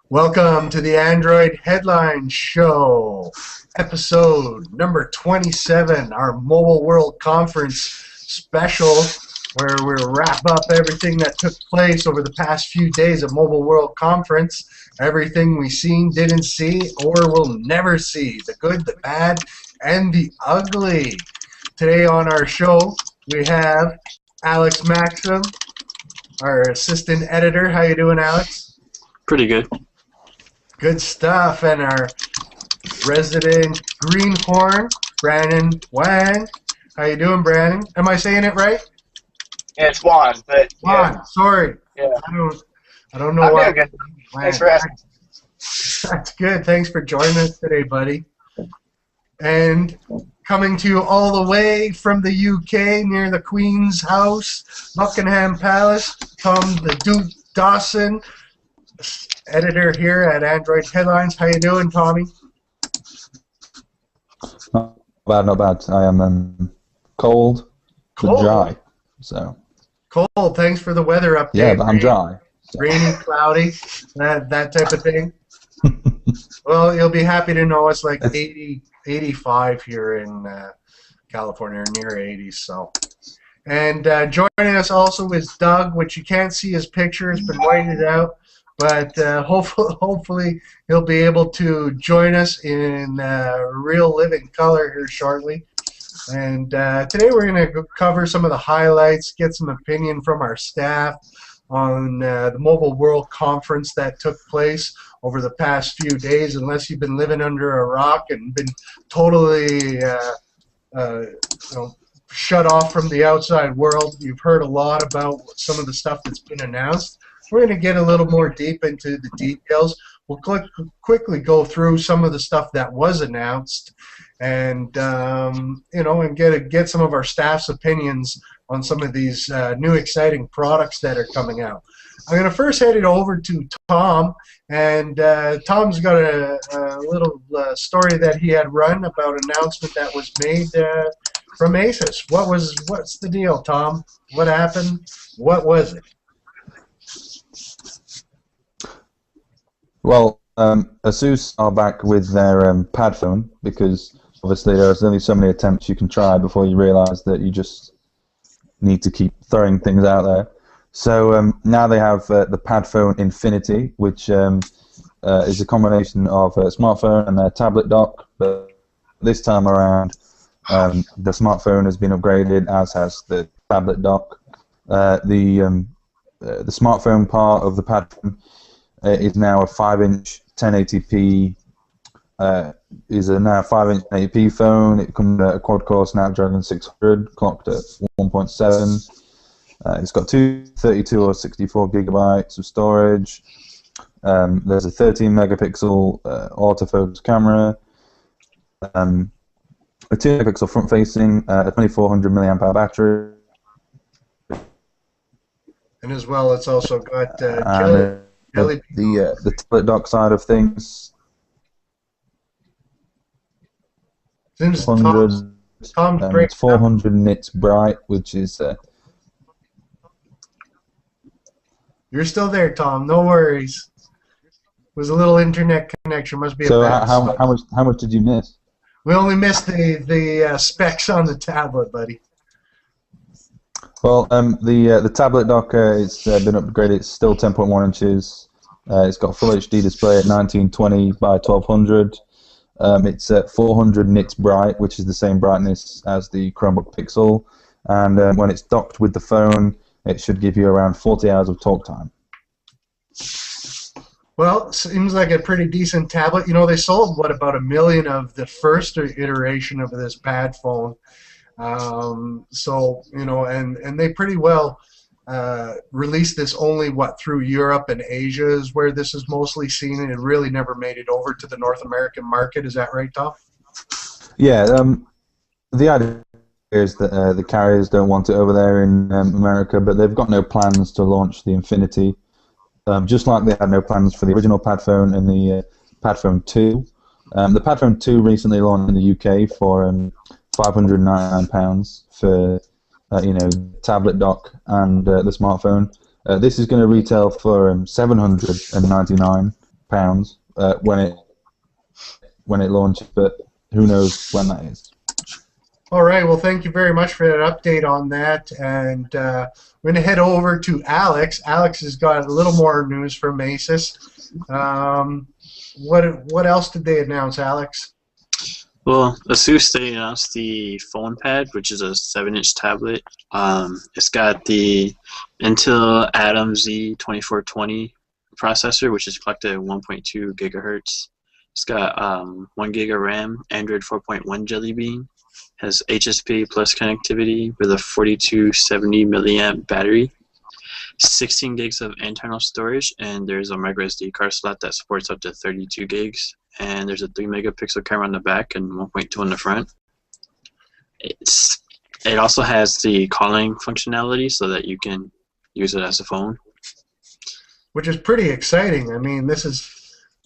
Welcome to the Android Headline Show, episode number 27, our Mobile World Conference special, where we'll wrap up everything that took place over the past few days at Mobile World Conference, everything we seen, didn't see, or will never see, the good, the bad, and the ugly. Today on our show, we have Alex Maxham, our assistant editor. How you doing, Alex? Pretty good. Good stuff. And our resident greenhorn, Brandon Wann. How you doing, Brandon? Am I saying it right? Yeah, it's Wann, but Wann. yeah. Sorry. Yeah. I don't know I'm why. doing good. Thanks for asking. That's good. Thanks for joining us today, buddy. And coming to you all the way from the UK, near the Queen's House, Buckingham Palace, Tom the Duke Dawson, editor here at Android Headlines. How you doing, Tommy? Not bad, not bad. I am cold, but dry. So cold. Thanks for the weather update. Yeah, but I'm dry. So. Rainy, cloudy, that type of thing. Well, you'll be happy to know it's like 80, 85 here in California, near 80s. So, and joining us also is Doug, which you can't see his picture. It's been whited out. But hopefully he'll be able to join us in real living color here shortly. And today we're going to cover some of the highlights, get some opinion from our staff on the Mobile World Conference that took place over the past few days. Unless you've been living under a rock and been totally shut off from the outside world, you've heard a lot about some of the stuff that's been announced. We're going to get a little more deep into the details. We'll quickly go through some of the stuff that was announced, and and get some of our staff's opinions on some of these new exciting products that are coming out. I'm going to first head it over to Tom, and Tom's got a little story that he had run about an announcement that was made from Asus. What's the deal, Tom? What happened? What was it? Well, Asus are back with their pad phone, because obviously there's only so many attempts you can try before you realize that you just need to keep throwing things out there. So now they have the pad phone Infinity, which is a combination of a smartphone and a tablet dock, but this time around the smartphone has been upgraded, as has the tablet dock. The smartphone part of the pad phone is now a 5-inch 1080p. Is a now 5-inch 1080p phone. It comes with a quad-core Snapdragon 600, clocked at 1.7. It's got 32 or 64 gigabytes of storage. There's a 13 megapixel autofocus camera, a 2 megapixel front-facing, a 2400 milliamp hour battery, and as well, it's also got the tablet dock side of things. It's 400 nits bright, which is. You're still there, Tom. No worries. It was a little internet connection. Must be. So how much did you miss? We only missed the specs on the tablet, buddy. Well, the tablet dock it's been upgraded. It's still 10.1 inches. It's got a full HD display at 1920 by 1200. It's at 400 nits bright, which is the same brightness as the Chromebook Pixel. And when it's docked with the phone, it should give you around 40 hours of talk time. Well, seems like a pretty decent tablet. You know, they sold, about 1 million of the first iteration of this pad phone. So, and they pretty well released this only, through Europe and Asia is where this is mostly seen, and it really never made it over to the North American market. Is that right, Tom? Yeah, the idea is that the carriers don't want it over there in America, but they've got no plans to launch the Infinity, just like they had no plans for the original pad phone and the pad phone 2. The pad phone 2 recently launched in the UK for £599 for tablet dock and the smartphone. This is going to retail for $799. when it launches, but who knows when that is. All right. Well, thank you very much for that update on that. And we're going to head over to Alex. Alex has got a little more news from Asus. What else did they announce, Alex? Well, Asus, they announced the phone pad, which is a 7-inch tablet. It's got the Intel Atom Z2420 processor, which is clocked at 1.2 gigahertz. It's got 1 gig of RAM, Android 4.1 Jelly Bean. Has HSP plus connectivity with a 4270 milliamp battery, 16 gigs of internal storage, and there's a micro SD card slot that supports up to 32 gigs. And there's a 3 megapixel camera on the back and 1.2 on the front. It also has the calling functionality so that you can use it as a phone, which is pretty exciting. I mean, this is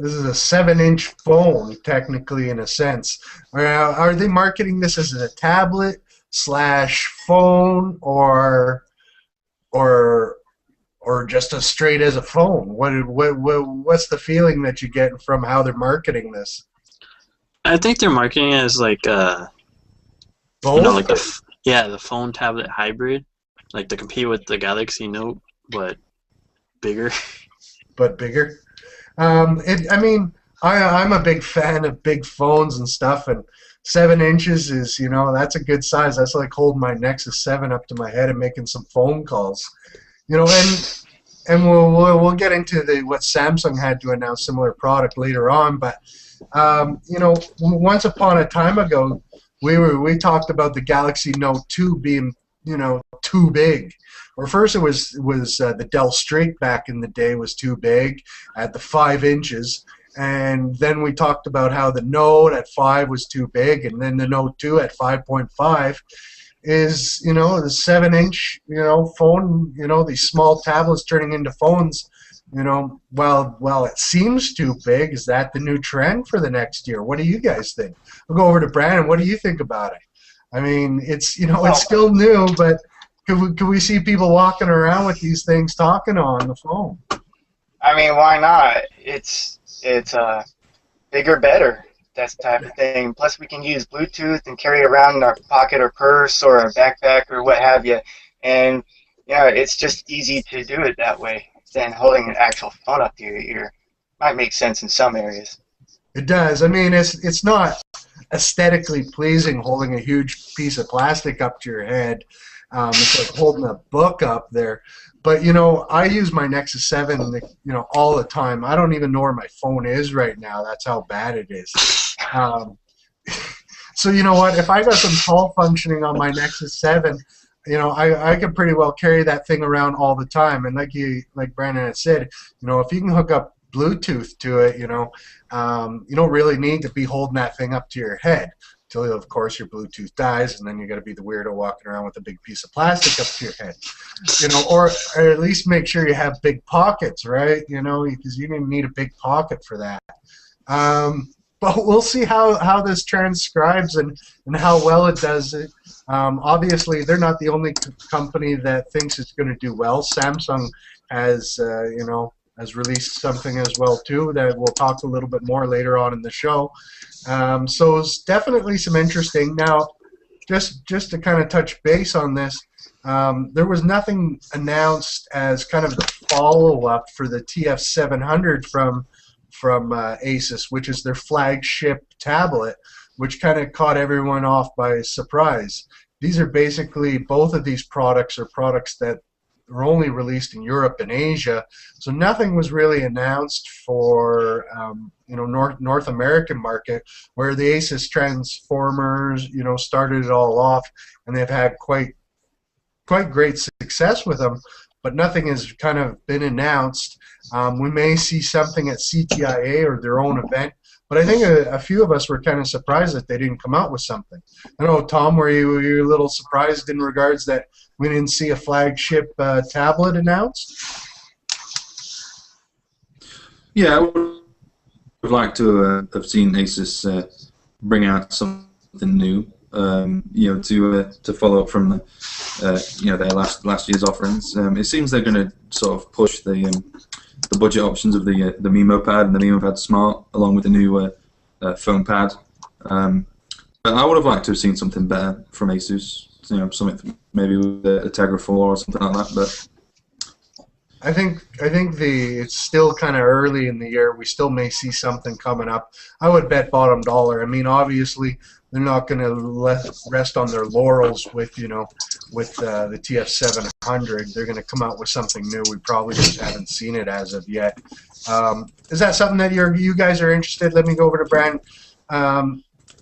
a 7-inch phone, technically, in a sense. Are they marketing this as a tablet / phone, or just as straight as a phone? What's the feeling that you get from how they're marketing this? I think they're marketing it as like Both? like the phone tablet hybrid, like to compete with the Galaxy Note, but bigger. But bigger. I mean, I'm a big fan of big phones and stuff, and 7 inches is, that's a good size. That's like holding my Nexus 7 up to my head and making some phone calls. And we'll get into what Samsung had to announce similar product later on. But once upon a time ago, we talked about the Galaxy Note 2 being too big. Or first it was the Dell Straight back in the day was too big at the 5 inches, and then we talked about how the Note at 5 was too big, and then the Note 2 at 5.5 is the 7-inch phone. These small tablets turning into phones. Well, it seems too big. Is that the new trend for the next year? What do you guys think? I'll go over to Brandon. What do you think about it? I mean, it's it's still new, but could we see people walking around with these things talking on the phone? I mean, why not? It's bigger, better. That's the type of thing. Plus, we can use Bluetooth and carry it around in our pocket or purse or our backpack or what have you. And it's just easy to do it that way than holding an actual phone up to your ear. Might make sense in some areas. It does. I mean, it's not aesthetically pleasing holding a huge piece of plastic up to your head. It's like holding a book up there. But, I use my Nexus 7, all the time. I don't even know where my phone is right now. That's how bad it is. So, you know what? If I got some call functioning on my Nexus 7, I could pretty well carry that thing around all the time. And like Brandon had said, if you can hook up Bluetooth to it, you don't really need to be holding that thing up to your head. Until, of course, your Bluetooth dies, and then you got to be the weirdo walking around with a big piece of plastic up to your head, or at least make sure you have big pockets, right? Because you didn't need a big pocket for that. But we'll see how this transcribes and how well it does it. Obviously, they're not the only company that thinks it's going to do well. Samsung has, has released something as well too that we'll talk a little bit more later on in the show. So it's definitely some interesting. Now, just to kind of touch base on this, there was nothing announced as kind of the follow-up for the TF700 from Asus, which is their flagship tablet, which kind of caught everyone off by surprise. These are basically, both of these products are products that were only released in Europe and Asia, so nothing was really announced for North American market, where the Asus Transformers started it all off, and they've had quite great success with them, but nothing has kind of been announced. We may see something at CTIA or their own event, but I think a few of us were kind of surprised that they didn't come out with something. I know, Tom, were you a little surprised in regards that we didn't see a flagship tablet announced? Yeah, I would like to have seen Asus bring out something new, to follow up from their last year's offerings. It seems they're going to sort of push the the budget options of the Mimo Pad and the Mimo Pad Smart, along with the new phone pad. But I would have liked to have seen something better from Asus. You know, something maybe with a Tegra 4 or something like that. But I think it's still kind of early in the year. We still may see something coming up. I would bet bottom dollar. I mean, obviously they're not going to rest on their laurels with the TF700. They're going to come out with something new. We probably just haven't seen it as of yet. Is that something that you guys are interested? Let me go over to Brand.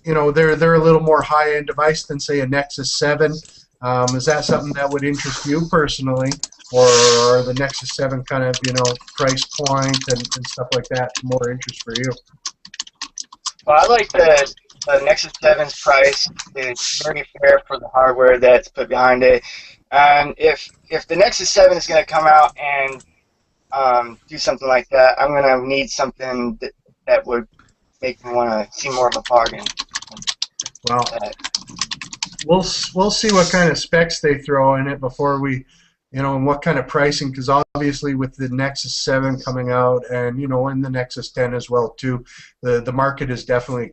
You know, they're a little more high-end device than say a Nexus 7. Is that something that would interest you personally, or are the Nexus 7 kind of, you know, price point and stuff like that more interest for you? Well, I like the Nexus 7's price. It's very fair for the hardware that's put behind it. And if the Nexus 7 is going to come out and do something like that, I'm going to need something that would make me want to see more of a bargain. Well, we'll see what kind of specs they throw in it before we, you know, and what kind of pricing, because obviously with the Nexus 7 coming out and, you know, and the Nexus 10 as well too, the market has definitely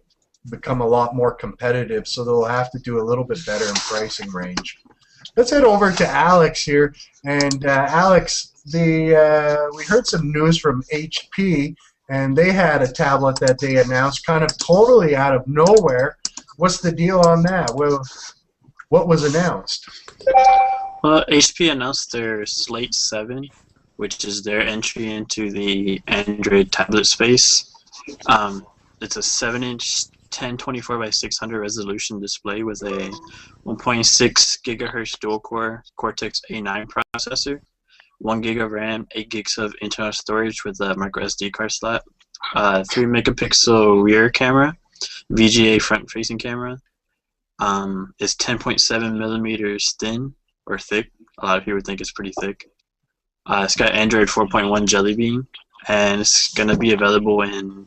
become a lot more competitive, so they'll have to do a little bit better in pricing range. Let's head over to Alex here, and Alex, we heard some news from HP, and they had a tablet that they announced kind of totally out of nowhere. What's the deal on that? Well, what was announced? Well, HP announced their Slate 7, which is their entry into the Android tablet space. It's a 7-inch 1024 by 600 resolution display with a 1.6 gigahertz dual-core Cortex A9 processor, 1 gig of RAM, 8 gigs of internal storage with a micro SD card slot, 3 megapixel rear camera, VGA front-facing camera. It's 10.7 millimeters thin or thick. A lot of people think it's pretty thick. It's got Android 4.1 Jelly Bean, and it's gonna be available in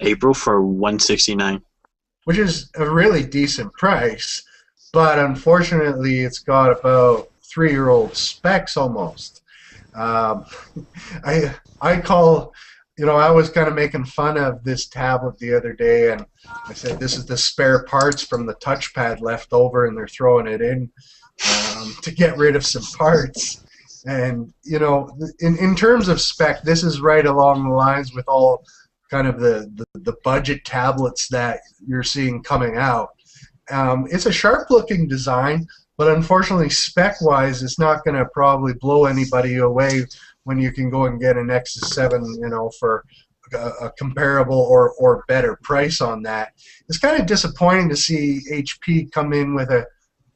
April for $169. Which is a really decent price, but unfortunately it's got about 3-year-old specs almost. I call, you know, I was kind of making fun of this tablet the other day, and I said this is the spare parts from the touchpad left over, and they're throwing it in to get rid of some parts. And, you know, in terms of spec, this is right along the lines with all kind of the budget tablets that you're seeing coming out. It's a sharp-looking design, but unfortunately, spec-wise, it's not going to probably blow anybody away when you can go and get a Nexus 7, you know, for a comparable or better price on that. It's kind of disappointing to see HP come in with a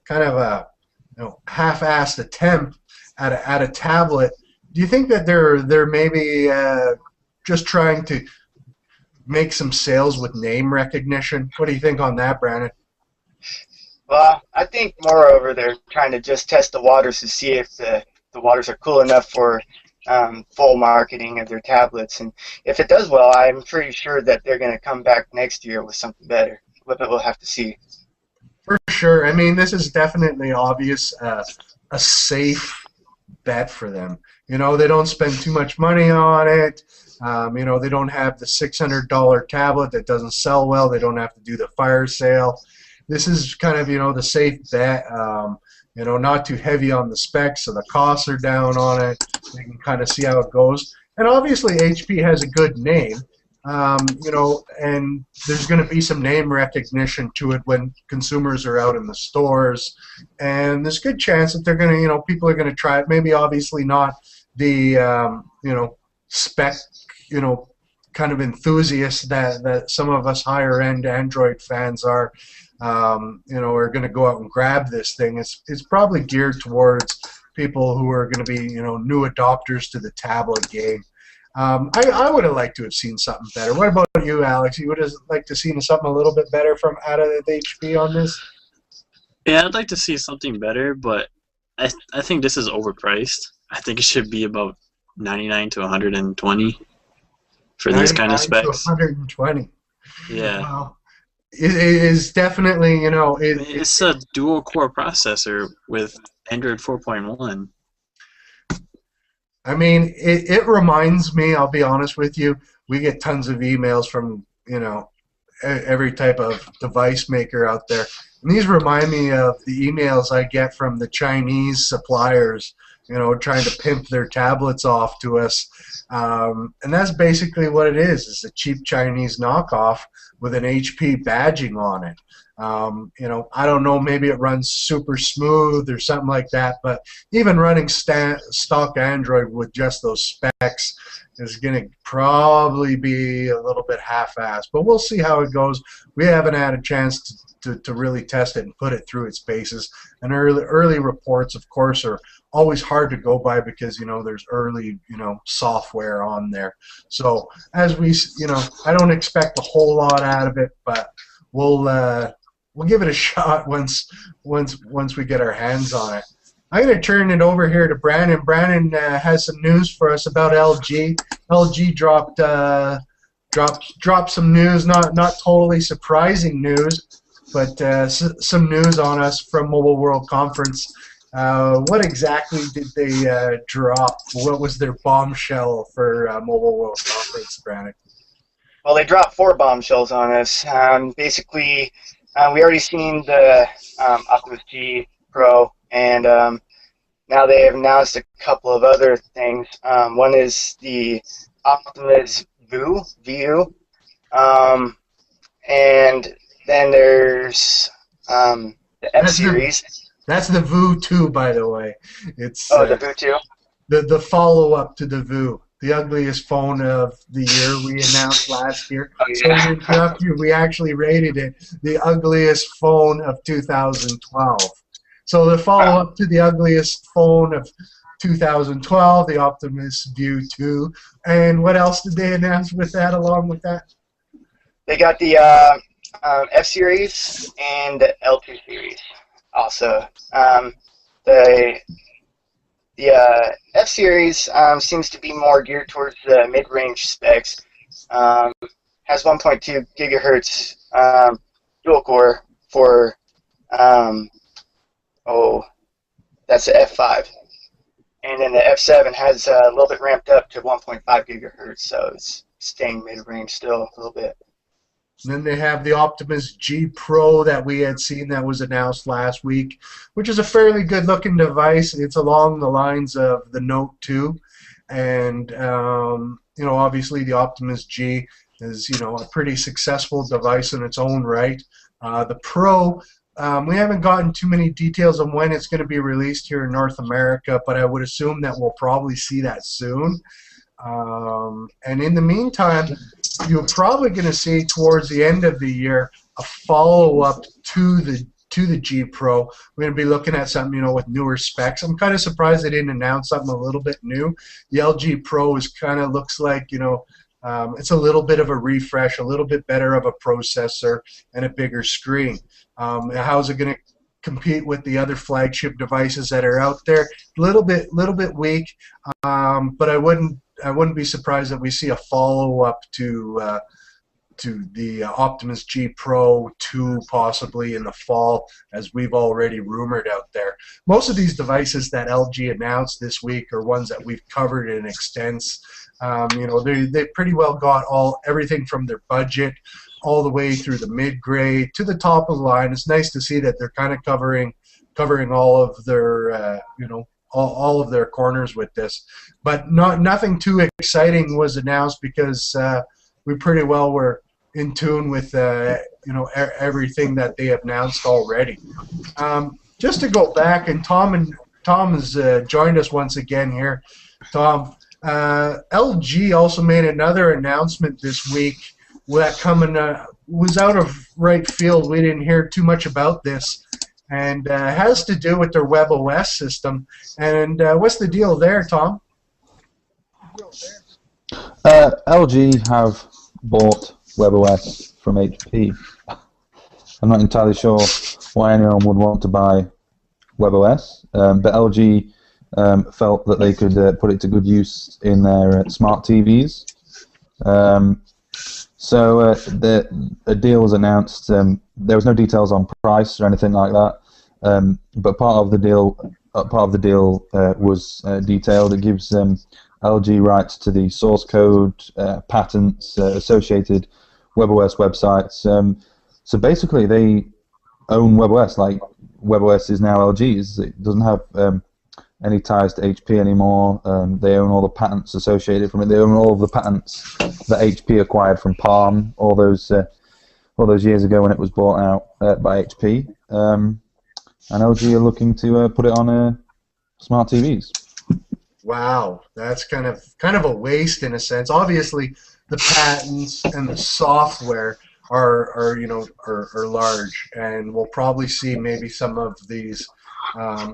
kind of a, you know, half-assed attempt at a tablet. Do you think that they're maybe just trying to make some sales with name recognition? What do you think on that, Brandon? Well, I think moreover they're trying to just test the waters to see if the waters are cool enough for full marketing of their tablets. And if it does well, I'm pretty sure that they're going to come back next year with something better. But we'll have to see. For sure. I mean, this is definitely obvious a safe bet for them. You know, they don't spend too much money on it. You know, they don't have the $600 tablet that doesn't sell well. They don't have to do the fire sale. This is kind of, you know, the safe bet. You know, not too heavy on the specs, so the costs are down on it. You can kind of see how it goes. And obviously, HP has a good name. You know, and there's going to be some name recognition to it when consumers are out in the stores. And there's a good chance that they're going to, you know, people are going to try it. Maybe obviously not the, you know, spec, you know, kind of enthusiasts that some of us higher-end Android fans are, you know, are going to go out and grab this thing. It's probably geared towards people who are going to be, you know, new adopters to the tablet game. I would have liked to have seen something better. What about you, Alex? You would have liked to see something a little bit better from out of the HP on this? Yeah, I'd like to see something better, but I think this is overpriced. I think it should be about $99 to $120 for these kind of specs. $120. Yeah. Wow. It is definitely, you know, it's a dual-core processor with Android 4.1. I mean, it reminds me, I'll be honest with you, we get tons of emails from, every type of device maker out there. And these remind me of the emails I get from the Chinese suppliers, trying to pimp their tablets off to us. And that's basically what it is. It's a cheap Chinese knockoff with an HP badging on it. I don't know, maybe it runs super smooth or something like that, but even running stock Android with just those specs is going to probably be a little bit half-assed. But we'll see how it goes. We haven't had a chance to really test it and put it through its paces. And early reports, of course, are always hard to go by because, there's early, software on there. So as we, I don't expect a whole lot out of it, but we'll give it a shot once we get our hands on it. I'm going to turn it over here to Brandon. Brandon has some news for us about LG. LG dropped some news, not totally surprising news, but some news on us from Mobile World Conference. What exactly did they drop? What was their bombshell for Mobile World Conference, Brandon? Well, they dropped 4 bombshells on us. Basically, we already seen the Oculus G Pro, and now they have announced a couple of other things. One is the Optimus VU, and then there's the F series. That's the VU 2, by the way. It's the VU 2. The follow-up to the VU. The ugliest phone of the year we announced last year. Oh, yeah. So to interrupt you, we actually rated it the ugliest phone of 2012. So the follow-up to the ugliest phone of 2012, the Optimus View 2. And what else did they announce with that, along with that? They got the F series and the L2 series also. The F series seems to be more geared towards the mid-range specs. Has 1.2 gigahertz dual core for that's the F5, and then the F7 has a little bit ramped up to 1.5 gigahertz, so it's staying mid-range still a little bit. And then they have the Optimus G Pro that we had seen that was announced last week, which is a fairly good-looking device. It's along the lines of the Note 2, and obviously the Optimus G is a pretty successful device in its own right. The Pro, we haven't gotten too many details on when it's going to be released here in North America, but I would assume that we'll probably see that soon. And in the meantime, you're probably going to see towards the end of the year a follow-up to the G Pro. We're going to be looking at something, with newer specs. I'm kind of surprised they didn't announce something a little bit new. The LG Pro looks like, it's a little bit of a refresh, a little bit better of a processor, and a bigger screen. How's it going to compete with the other flagship devices that are out there? Little bit weak, but I wouldn't be surprised that we see a follow-up to the Optimus G Pro 2 possibly in the fall, as we've already rumored out there. Most of these devices that LG announced this week are ones that we've covered in extense. They pretty well got everything from their budget all the way through the mid-grade to the top of the line. It's nice to see that they're kind of covering all of their all of their corners with this. But nothing too exciting was announced because we pretty well were in tune with everything that they have announced already. Just to go back, and Tom has joined us once again here. Tom, LG also made another announcement this week that was out of right field. We didn't hear too much about this, and has to do with their WebOS system. And what's the deal there, Tom? LG have bought WebOS from HP. I'm not entirely sure why anyone would want to buy WebOS, but LG felt that they could put it to good use in their smart TVs. So a deal was announced. There was no details on price or anything like that, but part of the deal part of the deal was detailed. It gives LG rights to the source code, patents, associated WebOS websites. So basically, they own WebOS. Like WebOS is now LG's. It doesn't have any ties to HP anymore. They own all the patents associated from it. They own all of the patents that HP acquired from Palm all those years ago when it was bought out by HP. And LG are looking to put it on smart TVs. Wow, that's kind of a waste in a sense. Obviously, the patents and the software are large, and we'll probably see maybe some of these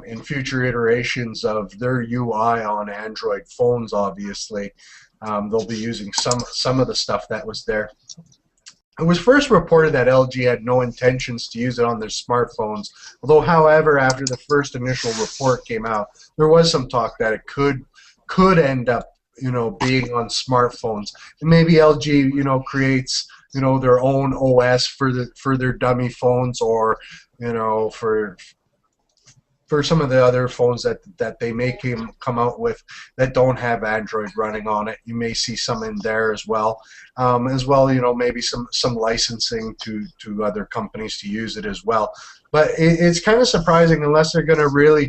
in future iterations of their UI on Android phones. Obviously, they'll be using some of the stuff that was there. It was first reported that LG had no intentions to use it on their smartphones. Although, however, after the first initial report came out, there was some talk that it could end up, being on smartphones. And maybe LG, creates, their own OS for their dummy phones, or, for some of the other phones that they may come out with that don't have Android running on it. You may see some in there as well. Maybe some licensing to other companies to use it as well. But it's kind of surprising, unless they're going to really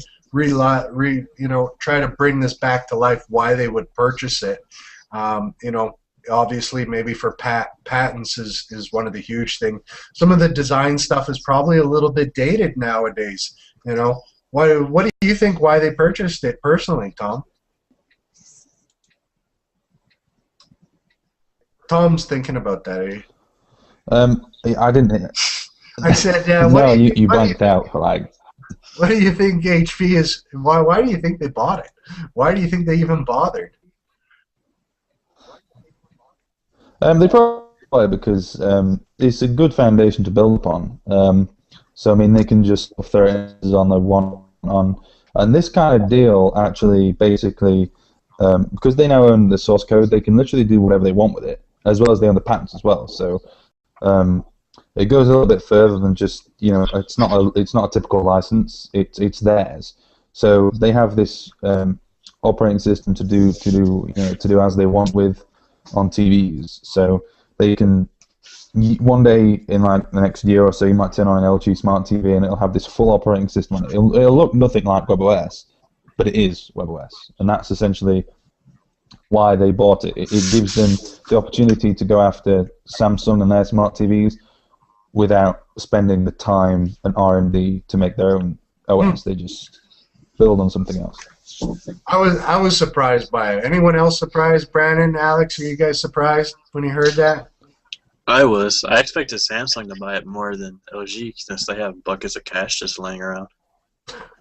try to bring this back to life, why they would purchase it. Obviously, maybe for patents is one of the huge things. Some of the design stuff is probably a little bit dated nowadays. What do you think why they purchased it personally, Tom? Tom's thinking about that. I didn't. I said, no, you blanked out for like. What do you think HP is? Why do you think they bought it? Why do you think they even bothered? They probably bought it because it's a good foundation to build upon. So I mean, they can just throw it on the one on, and this kind of deal actually basically because they now own the source code, they can literally do whatever they want with it, as well as they own the patents as well. So it goes a little bit further than just it's not a typical license. It's theirs. So they have this operating system to do as they want with on TVs. So they can. One day in like the next year or so, you might turn on an LG Smart TV and it'll have this full operating system on it. It'll look nothing like WebOS, but it is WebOS, and that's essentially why they bought it. It gives them the opportunity to go after Samsung and their smart TVs without spending the time and R&D to make their own OS. They just build on something else. I was surprised by it. Anyone else surprised? Brandon, Alex, were you guys surprised when you heard that? I was. I expected Samsung to buy it more than LG since they have buckets of cash just laying around.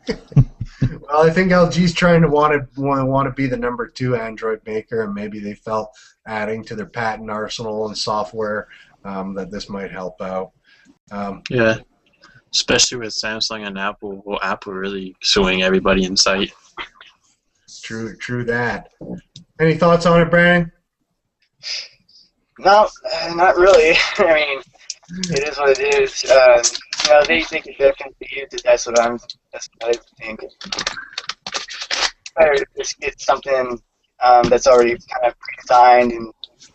Well, I think LG's trying to want to be the number 2 Android maker, and maybe they felt adding to their patent arsenal and software that this might help out. Yeah, especially with Samsung and Apple. Well, Apple really suing everybody in sight. True that. Any thoughts on it, Brandon? No, not really. I mean, it is what it is. They think it definitely use it. That's what I think. Better to just get something that's already kind of pre-designed and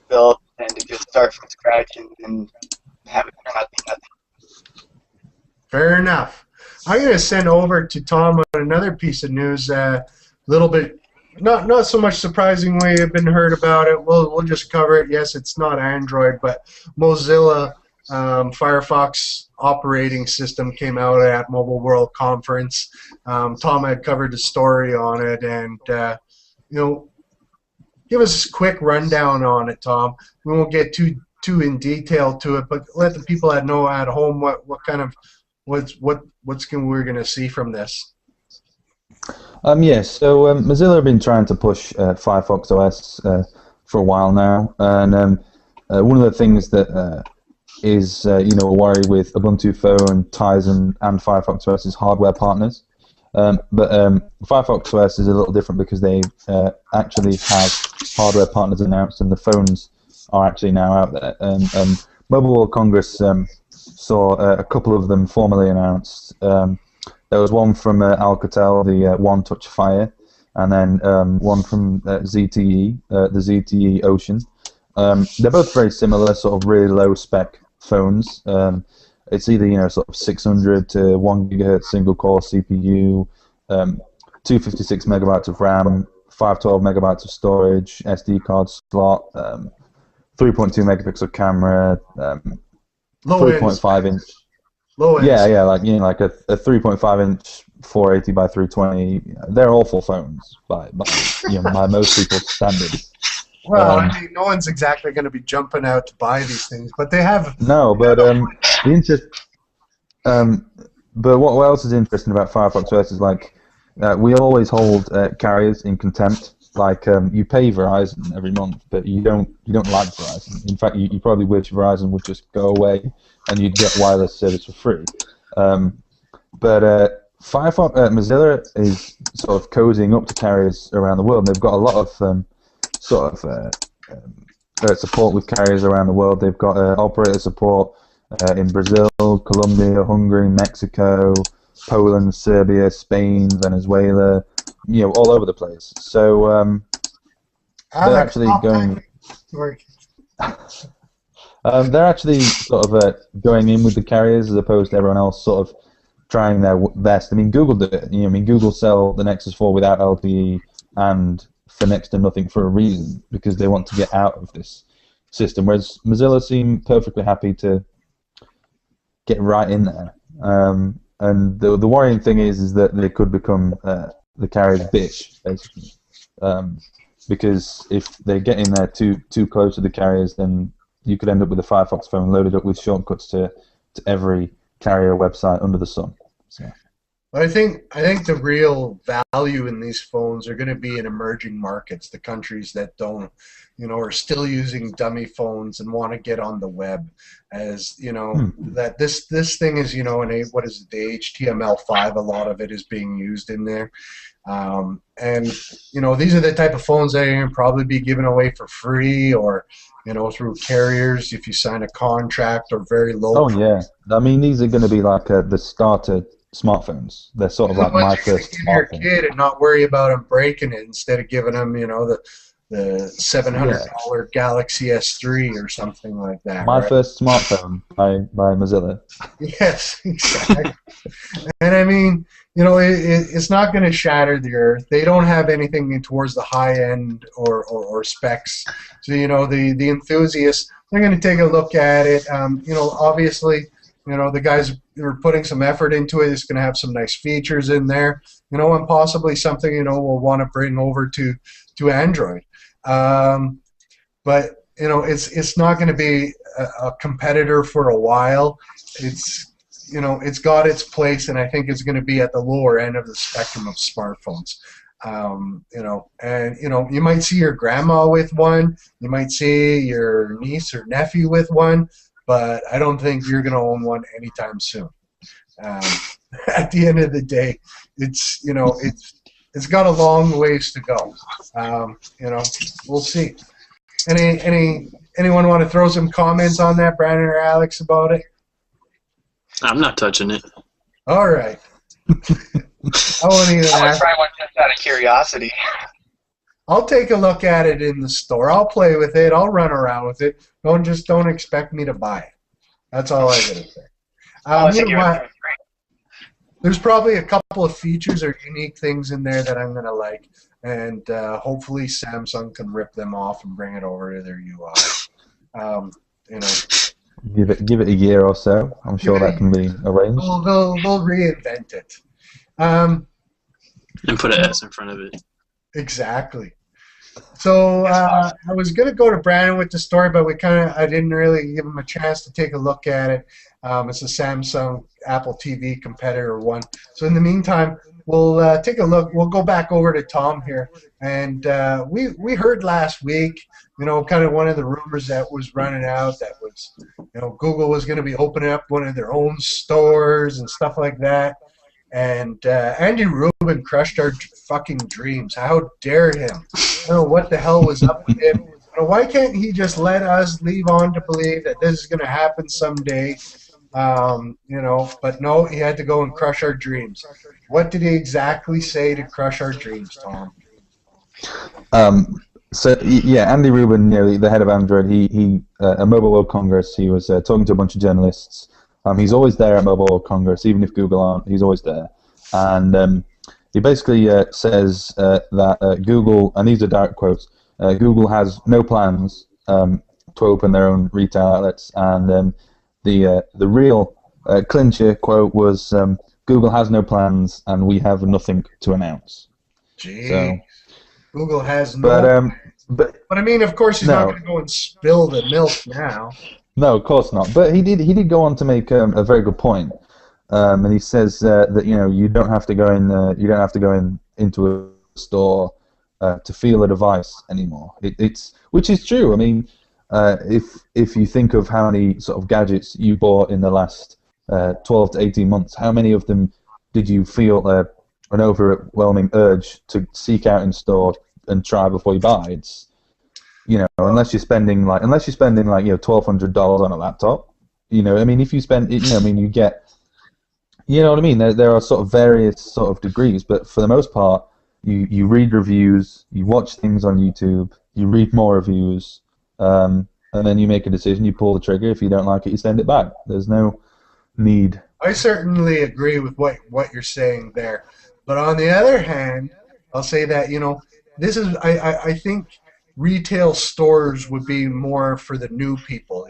built, and to just start from scratch and have it turn out to be nothing. Fair enough. I'm going to send over to Tom another piece of news. A little bit. Not so much surprisingly, I've been heard about it. We'll just cover it. Yes, it's not Android, but Mozilla Firefox operating system came out at Mobile World Conference. Tom had covered a story on it, and give us a quick rundown on it, Tom. We won't get too in detail to it, but let the people that know at home what's we're going to see from this. Yes, so Mozilla have been trying to push Firefox OS for a while now, and one of the things that is a worry with Ubuntu Phone, Tizen, and Firefox OS is hardware partners. But Firefox OS is a little different because they actually have hardware partners announced, and the phones are actually now out there. Mobile World Congress saw a couple of them formally announced. There was one from Alcatel, the Wann Touch Fire, and then one from ZTE, the ZTE Ocean. They're both very similar, sort of really low spec phones. It's either sort of 600 to 1 gigahertz single core CPU, 256 megabytes of RAM, 512 megabytes of storage, SD card slot, 3.2 megapixel camera, 3.5 inch. Low end. Yeah, like a 3.5 inch 480 by 320. They're awful phones by most people's standards. Well, I mean, no one's exactly going to be jumping out to buy these things, but they have. No, but but what else is interesting about Firefox OS is we always hold carriers in contempt. Like you pay Verizon every month, but you don't like Verizon. In fact, you probably wish Verizon would just go away and you'd get wireless service for free. But Firefox, Mozilla is sort of cozying up to carriers around the world. They've got a lot of support with carriers around the world. They've got operator support in Brazil, Colombia, Hungary, Mexico, Poland, Serbia, Spain, Venezuela, all over the place. So they're actually going. They're actually sort of going in with the carriers as opposed to everyone else sort of trying their best. I mean, Google did it. Google sell the Nexus 4 without LTE and for next to nothing for a reason, because they want to get out of this system. Whereas Mozilla seem perfectly happy to get right in there. And the worrying thing is that they could become the carrier's bitch, basically. Because if they get in there too close to the carriers, then you could end up with a Firefox phone loaded up with shortcuts to every carrier website under the sun. So. I think the real value in these phones are going to be in emerging markets, the countries that don't, are still using dummy phones and want to get on the web. As that this thing is what is it, the HTML5? A lot of it is being used in there, and these are the type of phones that are going to probably be given away for free or through carriers if you sign a contract or very low. Oh yeah, I mean these are going to be like the starter smartphones. They're sort of like my first smartphone. Your kid and not worry about him breaking it instead of giving him the $700 Galaxy S3 or something like that. My first smartphone by Mozilla. Yes, exactly. And I mean, it's not going to shatter the earth. They don't have anything towards the high end or specs. So the enthusiasts, they're going to take a look at it. Obviously, the guys are putting some effort into it. It's going to have some nice features in there, and possibly something we'll want to bring over to Android. But it's not going to be a competitor for a while. It's got its place, and I think it's going to be at the lower end of the spectrum of smartphones. You might see your grandma with one, you might see your niece or nephew with one, but I don't think you're going to own one anytime soon. At the end of the day, it's got a long ways to go. We'll see. Anyone want to throw some comments on that, Brandon or Alex, about it? I'm not touching it. All right. I won't even I'll try one just out of curiosity. I'll take a look at it in the store. I'll play with it. I'll run around with it. Don't expect me to buy it. That's all I gotta say. There's probably a couple of features or unique things in there that I'm gonna like, and hopefully Samsung can rip them off and bring it over to their UI. Give it a year or so. I'm sure that can be arranged. They'll reinvent it. And put an S in front of it. Exactly. So I was going to go to Brandon with the story, but I didn't really give him a chance to take a look at it. It's a Samsung Apple TV competitor one. So in the meantime, we'll take a look. We'll go back over to Tom here, and we heard last week, kind of one of the rumors that was running out that was, Google was going to be opening up one of their own stores and stuff like that. And Andy Rubin crushed our fucking dreams. How dare him? I don't know what the hell was up with him. Why can't he just let us leave on to believe that this is going to happen someday? You know, but no, he had to go and crush our dreams. What did he exactly say to crush our dreams, Tom? So yeah, Andy Rubin, you know, the head of Android, he at Mobile World Congress, he was talking to a bunch of journalists. He's always there at Mobile World Congress, even if Google aren't. He's always there, and he basically says that Google, and these are direct quotes, Google has no plans to open their own retail outlets, and the real clincher quote was Google has no plans, and we have nothing to announce. Gee. So, Google has no. But I mean, of course, he's not no. going to go and spill the milk now. No, of course not. But he did go on to make a very good point, and he says that you don't have to go in into a store to feel a device anymore. Which is true. I mean, if you think of how many sort of gadgets you bought in the last 12 to 18 months, how many of them did you feel an overwhelming urge to seek out in store and try before you buy? It's, unless you're spending like $1,200 on a laptop, I mean, if you spend, I mean, you get, you know what I mean. There are sort of various sort of degrees, but for the most part, you read reviews, you watch things on YouTube, you read more reviews, and then you make a decision. You pull the trigger. If you don't like it, you send it back. There's no need. I certainly agree with what you're saying there, but on the other hand, I'll say that this is I think retail stores would be more for the new people,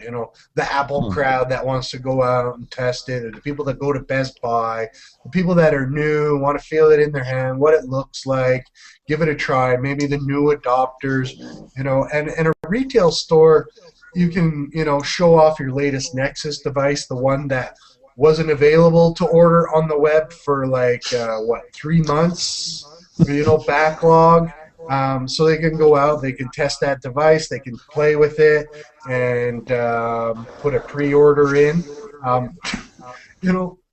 the Apple crowd that wants to go out and test it, or the people that go to Best Buy, the people that are new, want to feel it in their hand, what it looks like, give it a try, maybe the new adopters, and a retail store, you can, show off your latest Nexus device, the one that wasn't available to order on the web for 3 months, backlog. So they can go out, they can test that device, they can play with it, and put a pre-order in,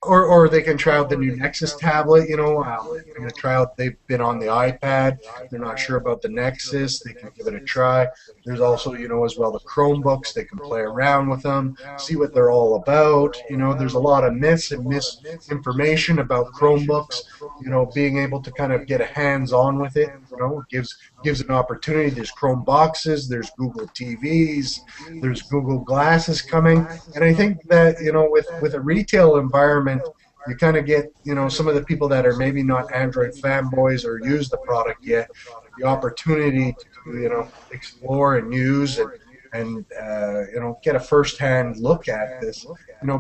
or they can try out the new Nexus tablet. They're going to try out. They've been on the iPad. They're not sure about the Nexus. They can give it a try. There's also, as well, the Chromebooks. They can play around with them, see what they're all about. There's a lot of myths and misinformation about Chromebooks. Being able to kind of get a hands-on with it. Gives an opportunity. There's Chrome boxes. There's Google TVs. There's Google Glasses coming. And I think that with a retail environment, you kind of get, some of the people that are maybe not Android fanboys or use the product yet, the opportunity to, explore and use and get a first-hand look at this,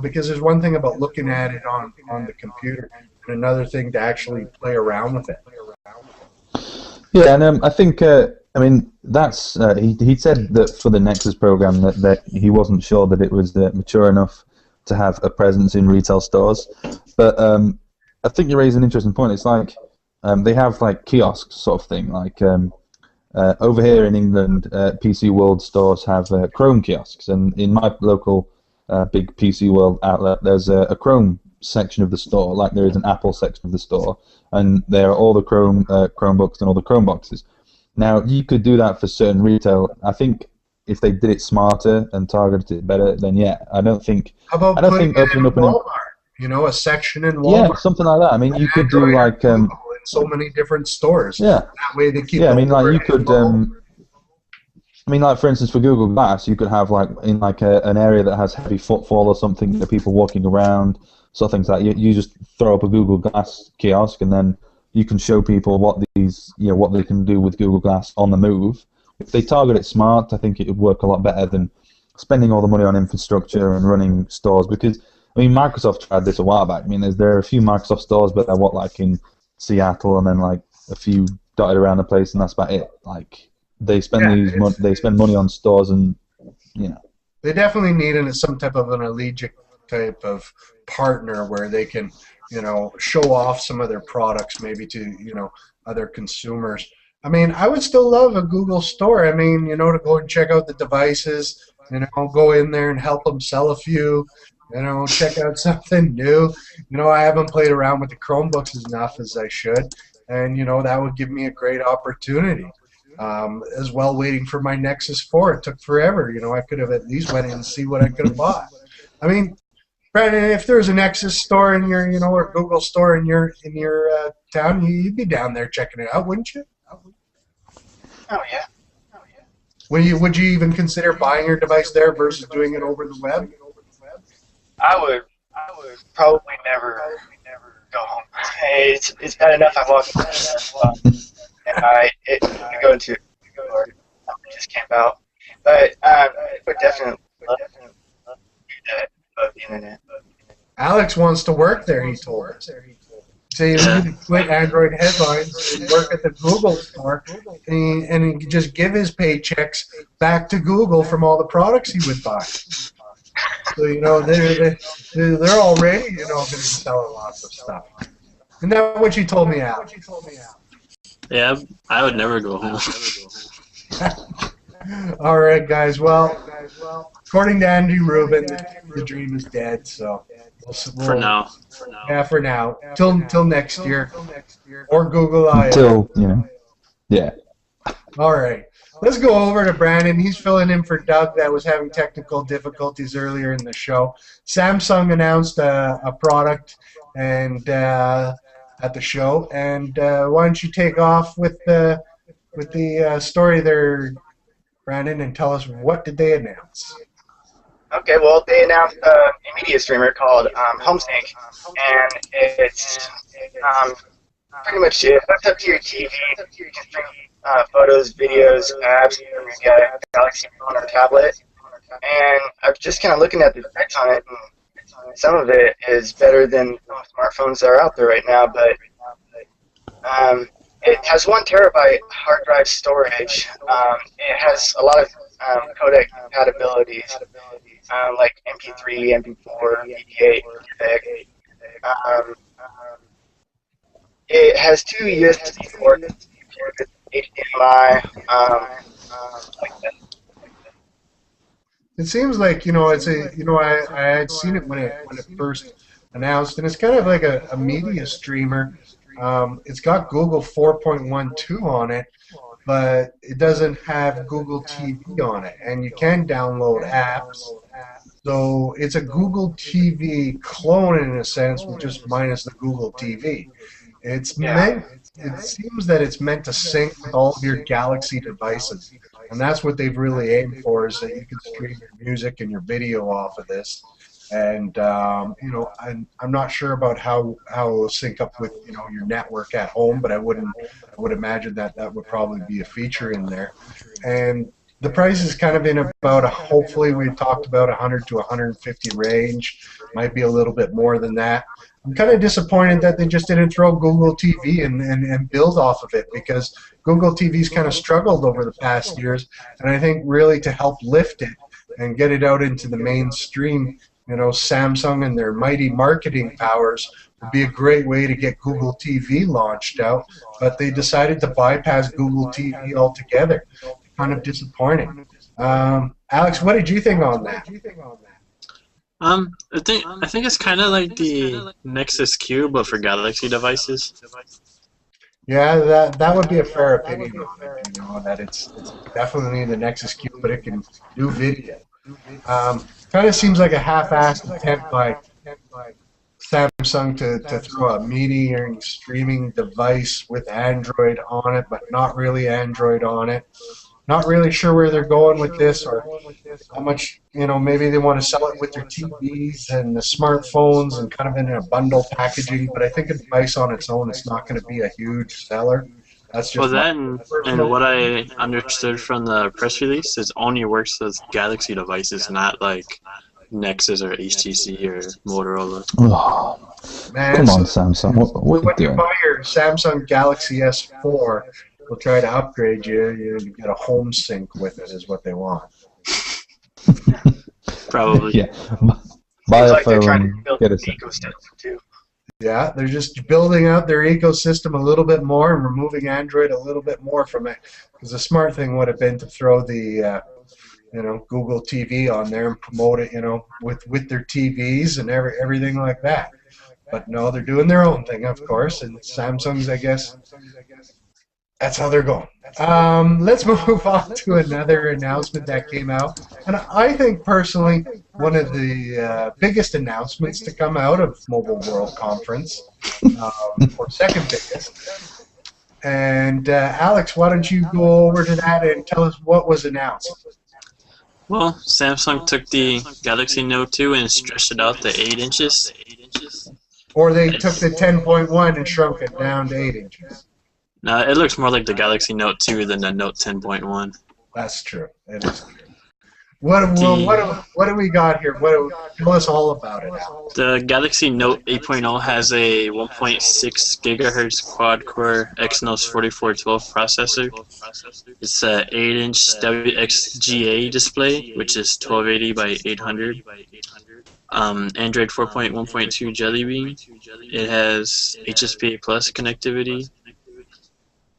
because there's one thing about looking at it on the computer and another thing to actually play around with it. Yeah, and I think, that's, he said that for the Nexus program that he wasn't sure that it was mature enough to have a presence in retail stores. But I think you raise an interesting point. It's like they have like kiosks sort of thing. Like over here in England, PC World stores have Chrome kiosks, and in my local big PC World outlet, there's a Chrome section of the store, like there is an Apple section of the store, and there are all the Chromebooks and all the Chromeboxes. Now you could do that for certain retail. I think if they did it smarter and targeted it better, then yeah, I don't think. How about putting it in Walmart? A section in Walmart. Yeah, something like that. I mean, you could do like in so many different stores. Yeah. That way they keep. Yeah, I mean, like you could. Like for instance, for Google Glass, you could have like in like an area that has heavy footfall or something, people walking around, so things like that. You just throw up a Google Glass kiosk, and then you can show people what they can do with Google Glass on the move. If they target it smart, I think it would work a lot better than spending all the money on infrastructure and running stores. Because Microsoft tried this a while back. There are a few Microsoft stores, but they're like in Seattle, and then like a few dotted around the place, and that's about it. Like they spend they spend money on stores, and they definitely need some type of an allergic type of partner where they can show off some of their products maybe to other consumers. I would still love a Google store. To go and check out the devices, go in there and help them sell a few, check out something new. I haven't played around with the Chromebooks as enough as I should, and that would give me a great opportunity. As well, waiting for my Nexus 4, it took forever. I could have at least went in and see what I could have bought. Brandon, if there was a Nexus store in your, or Google store in your town, you'd be down there checking it out, wouldn't you? Oh yeah. Would you even consider buying your device there versus doing it over the web? I would probably never go home. It's bad enough I walk and I go into or just camp out. But I would definitely love to do that above the internet. Alex wants to work there, he told us. So you need to quit Android headlines and work at the Google store and just give his paychecks back to Google from all the products he would buy. So, they're already, going to be selling lots of stuff. Isn't that what you told me, Alex? Yeah, I would never go home. All right, guys. Well, according to Andy Rubin, the dream is dead. So For now. Yeah, for now. Till next year, or Google I/O. Until yeah. All right. Let's go over to Brandon. He's filling in for Doug that was having technical difficulties earlier in the show. Samsung announced a product and at the show, and why don't you take off with the story there, Brandon, and tell us what did they announce? Okay, well, they announced a media streamer called HomeSync, and it's pretty much it. It's up to your TV. You can stream photos, videos, apps from your Galaxy phone or tablet. And I'm just kind of looking at the specs on it, and some of it is better than some smartphones that are out there right now, but it has 1 terabyte hard drive storage. It has a lot of codec compatibilities, like MP3, MP4, MP8, MPEG. It has 2 USB ports, HDMI, like that. It seems like it's I had seen it when it first announced, and it's kind of like a media streamer. It's got Google 4.12 on it, but it doesn't have Google TV on it, and you can download apps. So it's a Google TV clone in a sense, just minus the Google TV. It seems that it's meant to sync with all of your Galaxy devices, and that's what they've really aimed for, is that you can stream your music and your video off of this. And I'm not sure about how it will sync up with your network at home, but I would imagine that would probably be a feature in there. And the price is kind of in about hopefully we talked about 100 to 150 range, might be a little bit more than that. I'm kind of disappointed that they just didn't throw Google TV and build off of it, because Google TV's kind of struggled over the past years, and I think really to help lift it and get it out into the mainstream, Samsung and their mighty marketing powers would be a great way to get Google TV launched out, but they decided to bypass Google TV altogether. Kind of disappointing. Alex, what did you think on that? I think it's kind of like the Nexus Q, but for Galaxy devices. Yeah, that would be a fair opinion on it. That it's definitely the Nexus Q, but it can do video. Kind of seems like a half-assed attempt by Samsung to throw a media streaming device with Android on it, but not really Android on it. Not really sure where they're going with this, or how much, maybe they want to sell it with their TVs and the smartphones and kind of in a bundle packaging, but I think a device on its own is not going to be a huge seller. That's just and what I understood from the press release is only works with Galaxy devices, not like Nexus or HTC or Motorola. Oh, man, come on, Samsung. What are you when you doing? buy your Samsung Galaxy S4, we'll try to upgrade you. You get a home sync with it, is what they want. Probably. Yeah. Buy a Like they're trying to phone, build get an a sync. ecosystem too. Yeah, they're just building out their ecosystem a little bit more and removing Android a little bit more from it. Because the smart thing would have been to throw the Google TV on there and promote it, with their TVs and everything like that. But no, they're doing their own thing, of course, and Samsung's, I guess, that's how they're going. Let's move on to another announcement that came out. And I think personally, one of the biggest announcements to come out of Mobile World Conference, or second biggest. And Alex, why don't you go over to that and tell us what was announced? Well, Samsung took the Galaxy Note 2 and stretched it out to 8 inches. Or they took the 10.1 and shrunk it down to 8 inches. No, it looks more like the Galaxy Note 2 than the Note 10.1. That's true. It is true. What do we got here? Tell us all about it, Alex. The Galaxy Note 8.0 has a 1.6 gigahertz quad-core Exynos 4412 processor. It's an 8-inch WXGA display, which is 1280 by 800. Android 4.1.2 Jelly Bean. It has HSPA Plus connectivity.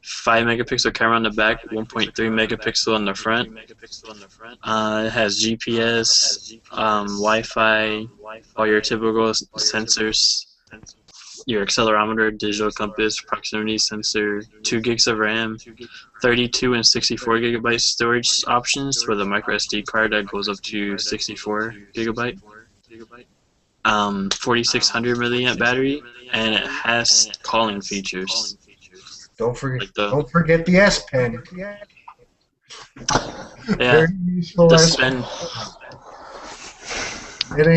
5 megapixel camera on the back, 1.3 megapixel on the front. It has GPS, Wi-Fi, all your typical sensors, your accelerometer, digital compass, proximity sensor, 2 gigs of RAM, 32 and 64 gigabyte storage options for the micro SD card that goes up to 64 gigabyte. 4600 milliamp battery, and it has calling features. Don't forget the S Pen. Yeah, the spin. And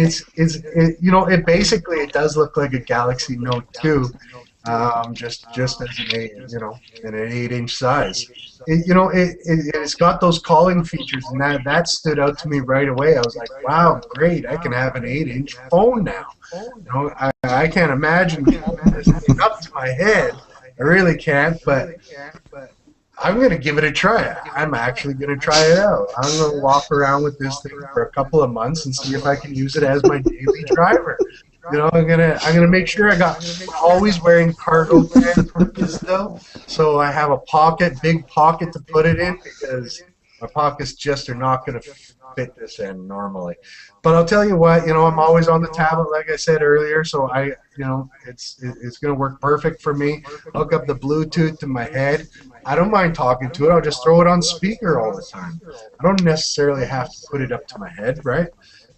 it basically it does look like a Galaxy Note 2, just as in an 8-inch size. It's got those calling features, and that stood out to me right away. I was like, wow, great! I can have an 8-inch phone now. I can't imagine getting this thing up to my head. I really can't, but I'm going to give it a try. I'm actually going to try it out. I'm going to walk around with this thing for a couple of months and see if I can use it as my daily driver. I'm gonna make sure I'm always wearing cargo pants though, so I have a big pocket to put it in, because my pockets just are not going to fit this in normally. But I'll tell you what, I'm always on the tablet, like I said earlier, so it's going to work perfect for me. Hook up the Bluetooth to my head. I don't mind talking to it. I'll just throw it on speaker all the time. I don't necessarily have to put it up to my head, right?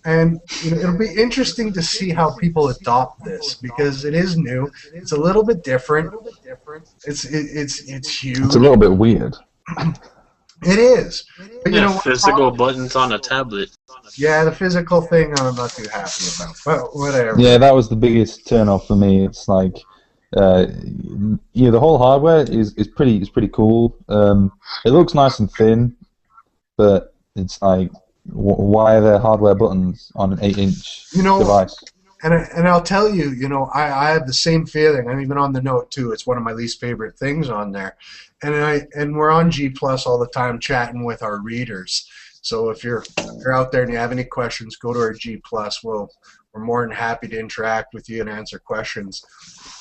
And it'll be interesting to see how people adopt this, because it is new. It's a little bit different. It's huge. It's a little bit weird. It is. But physical buttons on a tablet. Yeah, the physical thing I'm not too happy about. But whatever. Yeah, that was the biggest turn-off for me. It's like, the whole hardware is pretty cool. It looks nice and thin, but it's like, why are there hardware buttons on an 8-inch device? And I'll tell you, I have the same feeling. I'm even on the Note 2. It's one of my least favorite things on there. And we're on G+ all the time chatting with our readers. So if you're out there and you have any questions, go to our G+. We're more than happy to interact with you and answer questions.